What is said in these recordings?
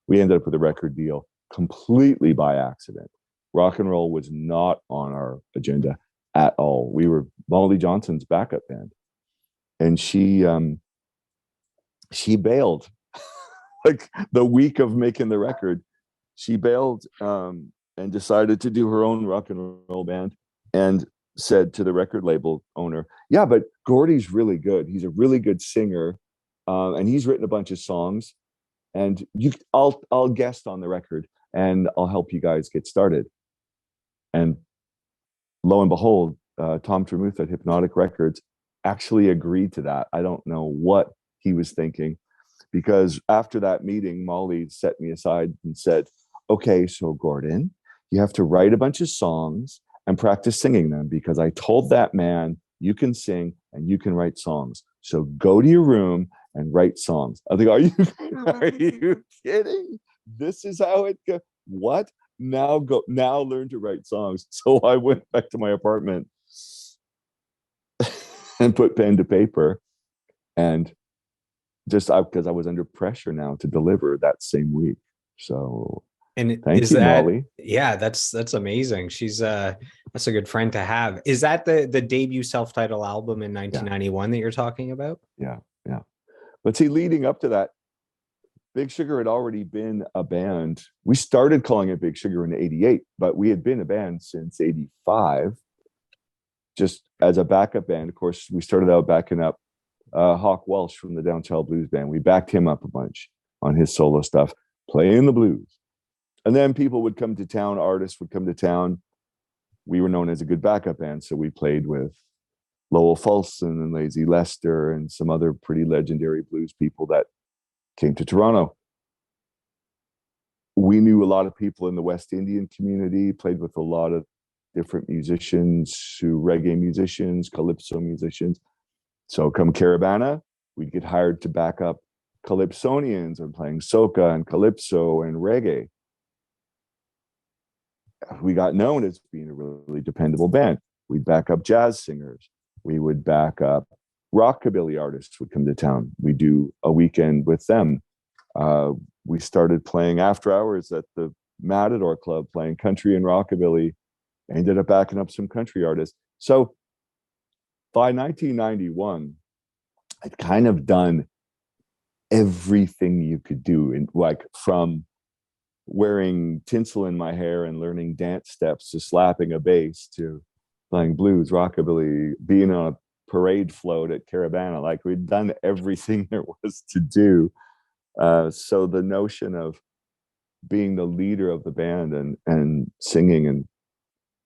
We ended up with a record deal completely by accident. Rock and roll was not on our agenda at all. We were Gordie Johnson's backup band, and she bailed like the week of making the record. She bailed and decided to do her own rock and roll band, and said to the record label owner, "Yeah, but Gordie's really good. He's a really good singer, and he's written a bunch of songs. And I'll guest on the record, and I'll help you guys get started." And lo and behold, Tom Tremuth at Hypnotic Records actually agreed to that. I don't know what he was thinking, because after that meeting, Molly set me aside and said, "Okay, so Gordon, you have to write a bunch of songs and practice singing them, because I told that man you can sing and you can write songs. So go to your room and write songs." I think, are you kidding? This is how it goes. What? Now learn to write songs. So I went back to my apartment and put pen to paper, and just because I was under pressure now to deliver that same week. So And thank is you, that, Molly. yeah, that's amazing. She's that's a good friend to have. Is that the debut self-titled album in Yeah, 1991 that you're talking about? yeah, yeah. But see, leading up to that, Big Sugar had already been a band. We started calling it Big Sugar in '88, but we had been a band since '85, just as a backup band. Of course, we started out backing up Hawk Welsh from the Downchild Blues Band. We backed him up a bunch on his solo stuff, playing the blues. And then people would come to town, artists would come to town. We were known as a good backup band, so we played with Lowell Fulson and Lazy Lester and some other pretty legendary blues people that came to Toronto. We knew a lot of people in the West Indian community, played with a lot of different musicians, reggae musicians, calypso musicians. So come Caravana, we'd get hired to back up calypsonians and playing soca and calypso and reggae. We got known as being a really dependable band. We'd back up jazz singers. We would back up rockabilly artists would come to town. We do a weekend with them. We started playing after hours at the Matador Club, playing country and rockabilly. Ended up backing up some country artists. So by 1991, I'd kind of done everything you could do, in like from wearing tinsel in my hair and learning dance steps to slapping a bass to playing blues, rockabilly, being on a parade float at Caravana. Like, we'd done everything there was to do. So the notion of being the leader of the band and singing and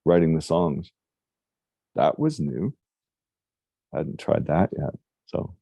writing the songs, that was new. I hadn't tried that yet. So